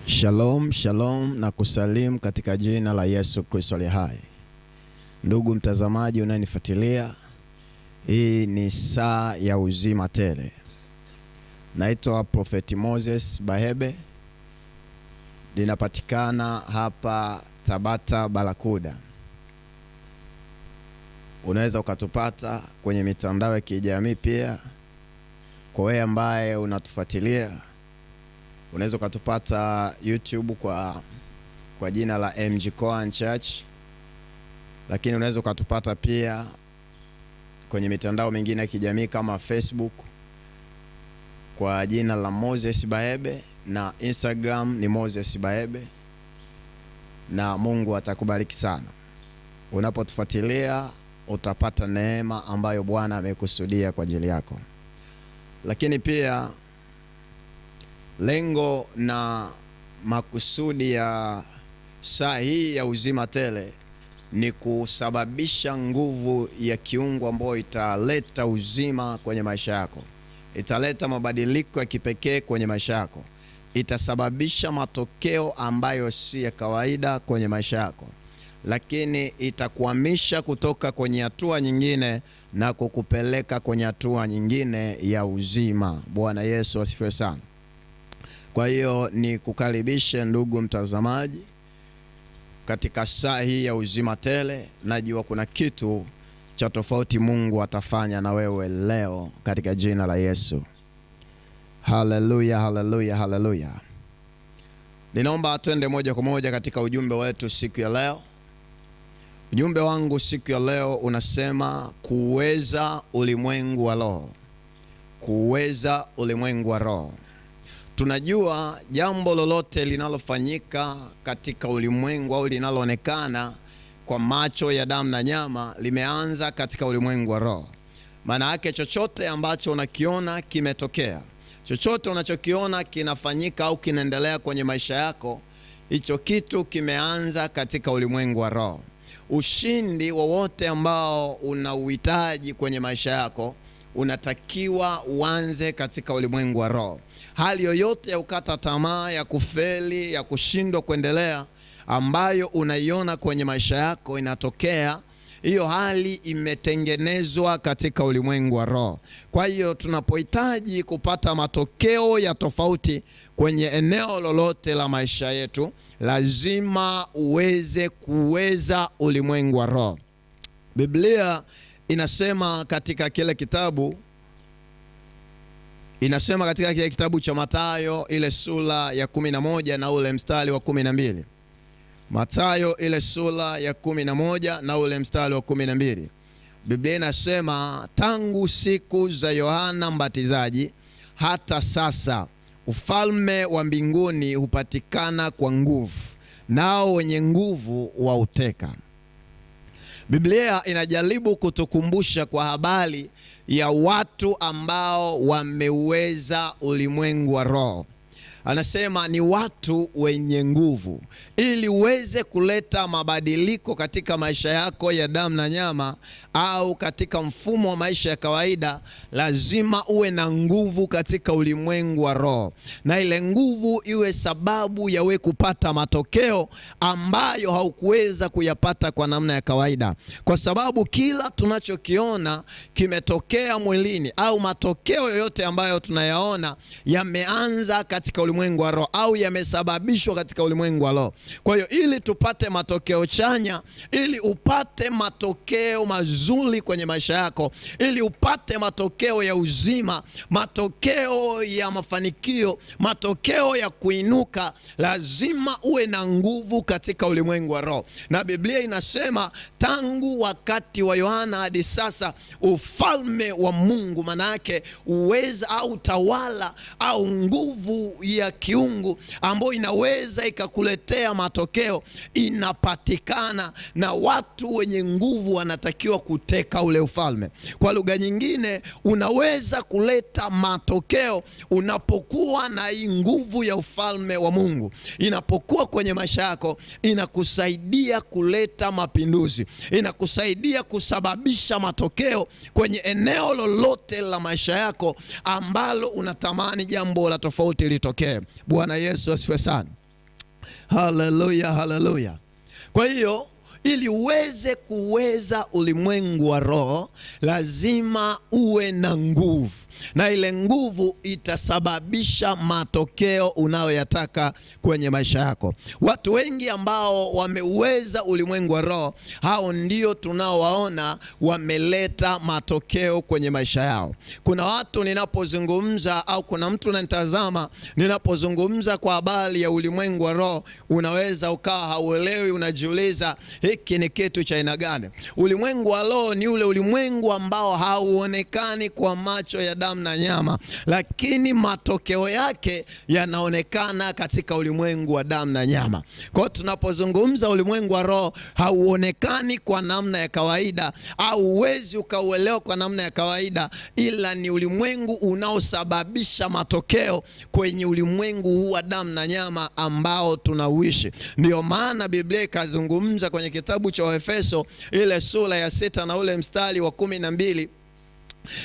Shalom, shalom na kusalimu katika jina la Yesu Kristo aliye hai. Ndugu mtazamaji unayenifuatilia, hii ni saa ya uzima tele. Naitwa Prophet Moses Bahebe. Ninapatikana hapa Tabata Barakuda. Unaweza ukatupata kwenye mitandao ya kijamii pia. Kwa wewe ambaye unatufuatilia, unaweza ukatupata YouTube kwa jina la MG Coan Church. Lakini unaweza ukatupata pia kwenye mitandao mingine ya kijamii kama Facebook kwa jina la Moses Bahebe, na Instagram ni Moses Bahebe. Na Mungu atakubariki sana. Unapotufuatilia utapata neema ambayo Bwana amekusudia kwa ajili yako. Lakini pia lengo na makusudi ya saa hii ya uzima tele ni kusababisha nguvu ya kiungu ambayo italeta uzima kwenye maisha yako. Italeta mabadiliko ya kipekee kwenye maisha yako. Itasababisha matokeo ambayo si ya kawaida kwenye maisha yako. Lakini itakuhamisha kutoka kwenye hatua nyingine na kukupeleka kwenye hatua nyingine ya uzima. Bwana Yesu asifiwe sana. Kwa hiyo ni kukaribishe ndugu mtazamaji katika saa hii ya uzima tele. Najua kuna kitu cha tofauti Mungu atafanya na wewe leo katika jina la Yesu. Haleluya, haleluya, haleluya. Ninaomba twende moja kwa moja katika ujumbe wetu siku ya leo. Ujumbe wangu siku ya leo unasema kuweza ulimwengu wa roho. Kuweza ulimwengu wa roho. Tunajua jambo lolote linalofanyika katika ulimwengu au linaloonekana kwa macho ya damu na nyama limeanza katika ulimwengu wa roho. Maana yake chochote ambacho unakiona kimetokea, chochote unachokiona kinafanyika au kinaendelea kwenye maisha yako, hicho kitu kimeanza katika ulimwengu wa roho. Ushindi wowote ambao unauhitaji kwenye maisha yako unatakiwa uanze katika ulimwengu wa roho. Hali yoyote ya ukata tamaa, ya kufeli, ya kushindwa kuendelea ambayo unaiona kwenye maisha yako inatokea, hiyo hali imetengenezwa katika ulimwengu wa roho. Kwa hiyo tunapohitaji kupata matokeo ya tofauti kwenye eneo lolote la maisha yetu, lazima kuweza ulimwengu wa roho. Biblia inasema katika kile kitabu cha Mathayo ile sura ya 11 na ule mstari wa 12. Mathayo ile sura ya 11 na ule mstari wa 12. Biblia inasema tangu siku za Yohana Mbatizaji hata sasa ufalme wa mbinguni hupatikana kwa nguvu, nao wenye nguvu wauteka. Biblia inajaribu kutukumbusha kwa habari ya watu ambao wameweza ulimwengu wa roho. Anasema ni watu wenye nguvu. Ili uweze kuleta mabadiliko katika maisha yako ya damu na nyama au katika mfumo wa maisha ya kawaida, lazima uwe na nguvu katika ulimwengu wa roho. Na ile nguvu iwe sababu ya wewe kupata matokeo ambayo haukuweza kuyapata kwa namna ya kawaida. Kwa sababu kila tunachokiona kimetokea mwilini, au matokeo yoyote ambayo tunayaona yameanza katika ulimwengu wa roho au yamesababishwa katika ulimwengu wa roho. Kwa hiyo ili tupate matokeo chanya, ili upate matokeo mazuri kwenye maisha yako, ili upate matokeo ya uzima, matokeo ya mafanikio, matokeo ya kuinuka, lazima uwe na nguvu katika ulimwengu wa roho. Na Biblia inasema tangu wakati wa Yohana hadi sasa ufalme wa Mungu, manake uweza au tawala au nguvu ya kiungu ambayo inaweza ikakuletea matokeo inapatikana, na watu wenye nguvu wanatakiwa kuteka ule ufalme. Kwa lugha nyingine, unaweza kuleta matokeo unapokuwa na hii nguvu ya ufalme wa Mungu. Inapokuwa kwenye maisha yako, inakusaidia kuleta mapinduzi, inakusaidia kusababisha matokeo kwenye eneo lolote la maisha yako ambalo unatamani jambo la tofauti litokee. Bwana Yesu asifiwe sana. Haleluya, haleluya. Kwa hiyo ili uweze kuweza ulimwengu wa roho, lazima uwe na nguvu, na ile nguvu itasababisha matokeo unayoyataka kwenye maisha yako. Watu wengi ambao wameuweza ulimwengu wa roho, hao ndio tunaowaona wameleta matokeo kwenye maisha yao. Kuna watu ninapozungumza, au kuna mtu unanitazama ninapozungumza kwa habari ya ulimwengu wa roho, unaweza ukawa hauelewi, unajiuliza hiki ni kitu cha aina gani? Ulimwengu wa roho ni ule ulimwengu ambao hauonekani kwa macho ya damu na nyama, lakini matokeo yake yanaonekana katika ulimwengu wa damu na nyama. Kwa hiyo tunapozungumza ulimwengu wa roho, hauonekani kwa namna ya kawaida, au uwezi ukauelewa kwa namna ya kawaida, ila ni ulimwengu unaosababisha matokeo kwenye ulimwengu huu wa damu na nyama ambao tunauishi. Ndio maana Biblia ikazungumza kwenye kitabu cha Waefeso ile sura ya 6 na ule mstari wa 12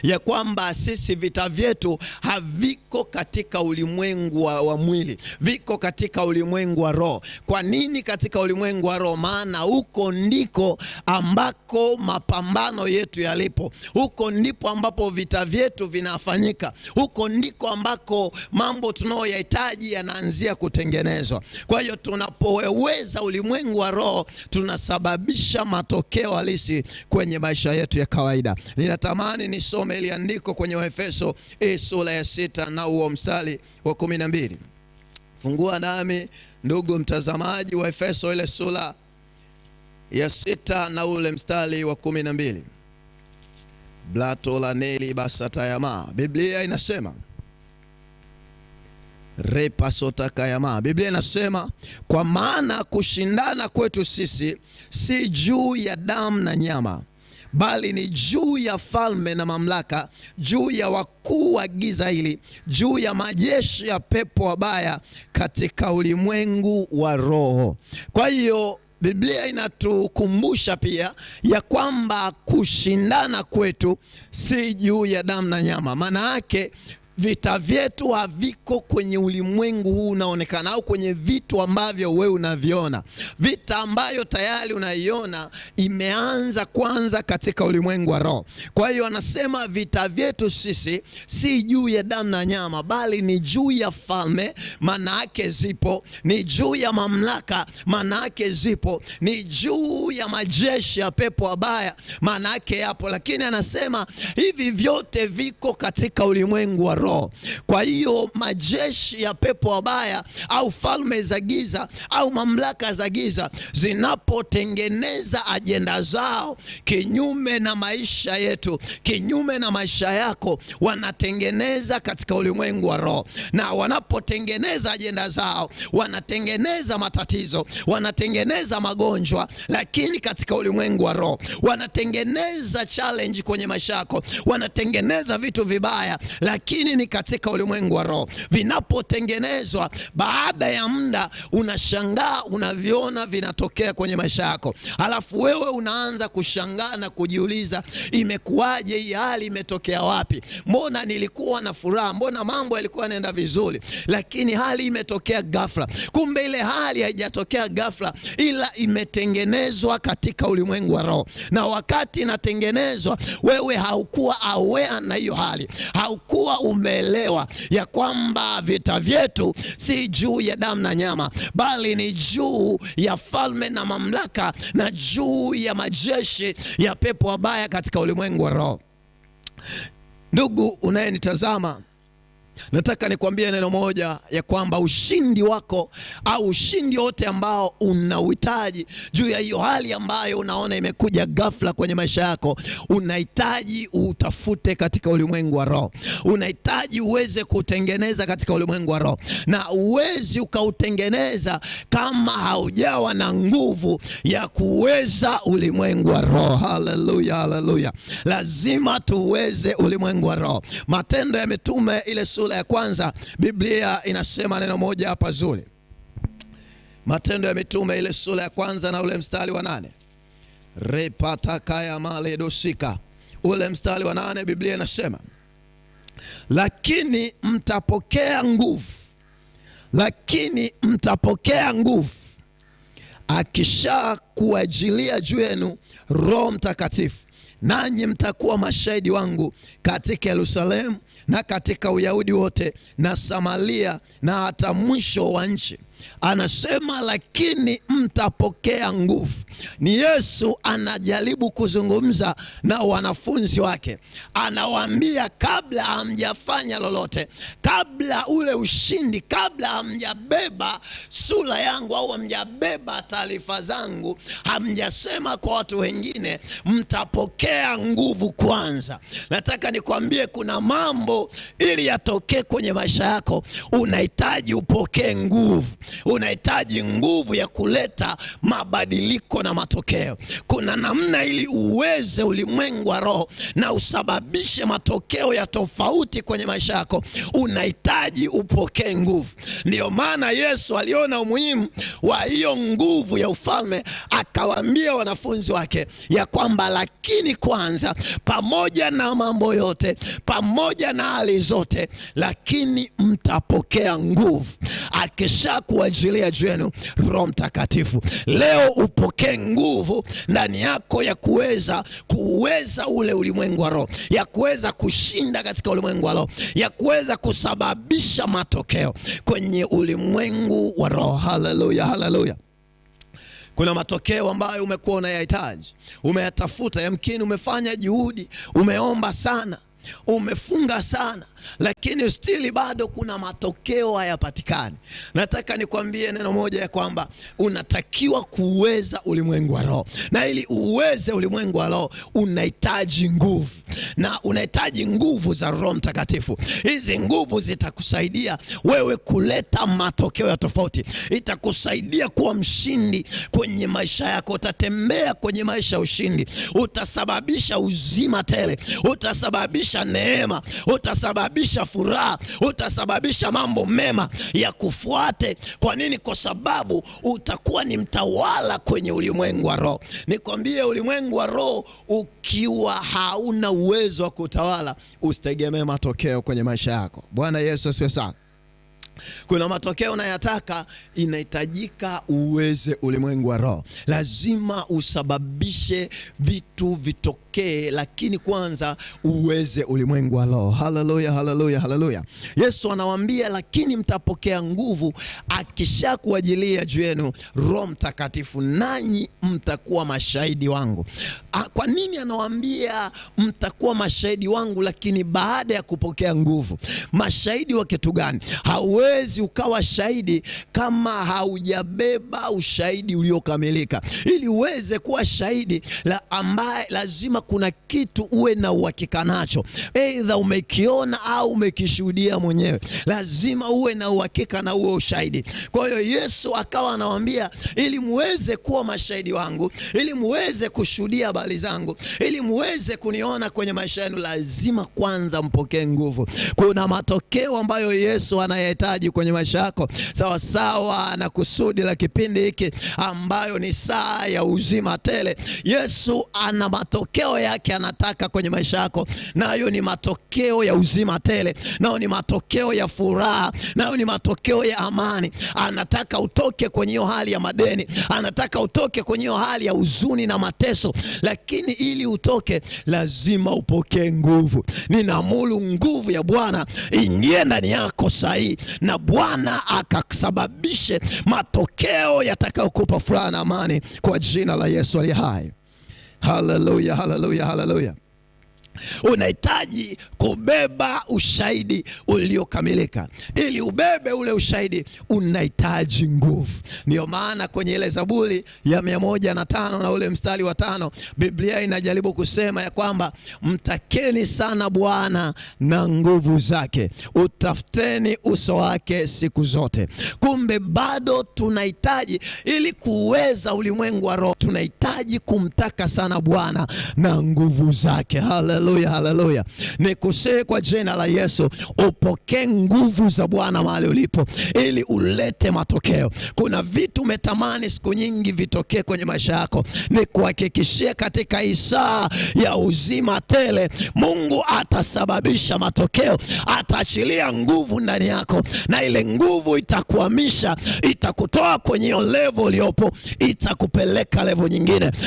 ya kwamba sisi vita vyetu haviko katika ulimwengu wa mwili, viko katika ulimwengu wa roho. Kwa nini katika ulimwengu wa roho? Maana huko ndiko ambako mapambano yetu yalipo, huko ndipo ambapo vita vyetu vinafanyika, huko ndiko ambako mambo tunayoyahitaji yanaanzia kutengenezwa. Kwa hiyo tunapoweza ulimwengu wa roho, tunasababisha matokeo halisi kwenye maisha yetu ya kawaida. Ninatamani nisome ile andiko kwenye Waefeso sura ya 6 na huo mstari wa 12. Fungua nami ndugu mtazamaji, Waefeso ile sura ya 6 na ule mstari wa 12. Blato la neli basatayama. Biblia inasema repasotayama. Biblia inasema, kwa maana kushindana kwetu sisi si juu ya damu na nyama, bali ni juu ya falme na mamlaka, juu ya wakuu wa giza hili, juu ya majeshi ya pepo wabaya katika ulimwengu wa roho. Kwa hiyo Biblia inatukumbusha pia ya kwamba kushindana kwetu si juu ya damu na nyama. Maana yake vita vyetu haviko kwenye ulimwengu huu unaonekana, au kwenye vitu ambavyo wewe unaviona. Vita ambayo tayari unaiona imeanza kwanza katika ulimwengu wa roho. Kwa hiyo anasema vita vyetu sisi si juu ya damu na nyama, bali ni juu ya falme, maana yake zipo, ni juu ya mamlaka, maana yake zipo, ni juu ya majeshi ya pepo wabaya, maana yake yapo. Lakini anasema hivi vyote viko katika ulimwengu wa roho. Kwa hiyo majeshi ya pepo wabaya au falme za giza au mamlaka za giza zinapotengeneza ajenda zao kinyume na maisha yetu, kinyume na maisha yako, wanatengeneza katika ulimwengu wa roho. Na wanapotengeneza ajenda zao, wanatengeneza matatizo, wanatengeneza magonjwa, lakini katika ulimwengu wa roho. Wanatengeneza challenge kwenye maisha yako, wanatengeneza vitu vibaya, lakini ni katika ulimwengu wa roho. Vinapotengenezwa, baada ya muda unashangaa unaviona vinatokea kwenye maisha yako. Halafu wewe unaanza kushangaa na kujiuliza, imekuwaje hii hali, imetokea wapi? Mbona nilikuwa na furaha, mbona mambo yalikuwa yanaenda vizuri, lakini hali imetokea ghafla. Kumbe ile hali haijatokea ghafla, ila imetengenezwa katika ulimwengu wa roho. Na wakati inatengenezwa, wewe haukuwa aware na hiyo hali, haukuwa umeelewa ya kwamba vita vyetu si juu ya damu na nyama, bali ni juu ya falme na mamlaka na juu ya majeshi ya pepo wabaya katika ulimwengu wa roho. Ndugu unayenitazama, nataka nikwambie neno moja, ya kwamba ushindi wako au ushindi wote ambao unauhitaji juu ya hiyo hali ambayo unaona imekuja ghafla kwenye maisha yako, unahitaji utafute katika ulimwengu wa roho. Unahitaji uweze kutengeneza katika ulimwengu wa roho, na uwezi ukautengeneza kama haujawa na nguvu ya kuweza ulimwengu wa roho. Haleluya, haleluya. Lazima tuweze ulimwengu wa roho. Matendo ya Mitume ile sura ya kwanza, Biblia inasema neno moja hapa zuri. Matendo ya Mitume ile sura ya kwanza na ule mstari wa 8. Repatakaya male dosika. Ule mstari wa 8, Biblia inasema, lakini mtapokea nguvu lakini mtapokea nguvu akisha kuajilia juu yenu Roho Mtakatifu, nanyi mtakuwa mashahidi wangu katika Yerusalemu na katika Uyahudi wote na Samaria na hata mwisho wa nchi. Anasema lakini mtapokea nguvu. Ni Yesu anajaribu kuzungumza na wanafunzi wake. Anawaambia kabla hamjafanya lolote, kabla ule ushindi, kabla hamjabeba sura yangu au hamjabeba taarifa zangu, hamjasema kwa watu wengine, mtapokea nguvu kwanza. Nataka nikwambie kuna mambo ili yatokee kwenye maisha yako, unahitaji upokee nguvu. Unahitaji nguvu ya kuleta mabadiliko na matokeo. Kuna namna ili uweze ulimwengu wa roho na usababishe matokeo ya tofauti kwenye maisha yako, unahitaji upokee nguvu. Ndio maana Yesu aliona umuhimu wa hiyo nguvu ya ufalme, akawaambia wanafunzi wake ya kwamba lakini kwanza, pamoja na mambo yote, pamoja na hali zote, lakini mtapokea nguvu akisha kuajilia juu yenu Roho Mtakatifu. Leo upokee nguvu ndani yako ya kuweza ule ulimwengu wa roho, ya kuweza kushinda katika ulimwengu wa roho, ya kuweza kusababisha matokeo kwenye ulimwengu wa roho. Haleluya, haleluya. Kuna matokeo ambayo umekuwa unayahitaji, umeyatafuta, yamkini umefanya juhudi, umeomba sana, umefunga sana, lakini stili bado kuna matokeo hayapatikani. Nataka nikwambie neno moja ya kwamba unatakiwa kuweza ulimwengu wa roho, na ili uweze ulimwengu wa roho unahitaji nguvu, na unahitaji nguvu za Roho Mtakatifu. Hizi nguvu zitakusaidia wewe kuleta matokeo ya tofauti, itakusaidia kuwa mshindi kwenye maisha yako. Utatembea kwenye maisha ya ushindi, utasababisha uzima tele, utasababisha neema, utasababisha furaha, utasababisha mambo mema ya kufuate. Kwa nini? Kwa sababu utakuwa ni mtawala kwenye ulimwengu wa roho. Nikwambie, ulimwengu wa roho ukiwa hauna uwezo wa kutawala, usitegemee matokeo kwenye maisha yako. Bwana Yesu asifiwe sana. Kuna matokeo unayataka, inahitajika uweze ulimwengu wa roho. Lazima usababishe vitu vitokee, lakini kwanza uweze ulimwengu wa roho. Haleluya, haleluya, haleluya. Yesu anawaambia lakini mtapokea nguvu akisha kuajilia juu yenu Roho Mtakatifu, nanyi mtakuwa mashahidi wangu. Kwa nini anawaambia mtakuwa mashahidi wangu lakini baada ya kupokea nguvu? Mashahidi wa kitu gani? Hauwezi ukawa shahidi kama haujabeba ushahidi uliokamilika. Ili uweze kuwa shahidi ambaye lazima kuna kitu uwe na uhakika nacho, aidha umekiona au umekishuhudia mwenyewe. Lazima uwe na uhakika na uwe ushahidi. Kwa hiyo Yesu akawa anawaambia ili muweze kuwa mashahidi wangu, ili muweze kushuhudia habari zangu, ili muweze kuniona kwenye maisha yenu, lazima kwanza mpokee nguvu. Kuna matokeo ambayo Yesu anayahitaji kwenye maisha yako, sawa sawa na kusudi la kipindi hiki ambayo ni saa ya uzima tele. Yesu ana matokeo yake anataka kwenye maisha yako, nayo ni matokeo ya uzima tele, nayo ni matokeo ya furaha, nayo ni matokeo ya amani. Anataka utoke kwenye hiyo hali ya madeni, anataka utoke kwenye hiyo hali ya huzuni na mateso, lakini ili utoke lazima upokee nguvu. Ninaamuru nguvu ya Bwana ingie ndani yako sahi, na Bwana akasababishe matokeo yatakayokupa furaha na amani kwa jina la Yesu aliye hai. Haleluya, haleluya, haleluya. Unahitaji kubeba ushahidi uliokamilika. Ili ubebe ule ushahidi unahitaji nguvu. Ndio maana kwenye ile Zaburi ya 105 na ule mstari wa 5, Biblia inajaribu kusema ya kwamba mtakeni sana Bwana na nguvu zake, utafuteni uso wake siku zote. Kumbe bado tunahitaji, ili kuweza ulimwengu wa roho, tunahitaji kumtaka sana Bwana na nguvu zake. Haleluya. Haleluya, haleluya. Nikusii kwa jina la Yesu, upokee nguvu za Bwana mahali ulipo ili ulete matokeo. Kuna vitu umetamani siku nyingi vitokee kwenye maisha yako. Nikuhakikishie katika hii saa ya uzima tele, Mungu atasababisha matokeo, ataachilia nguvu ndani yako, na ile nguvu itakuhamisha, itakutoa kwenye level uliopo, itakupeleka level nyingine.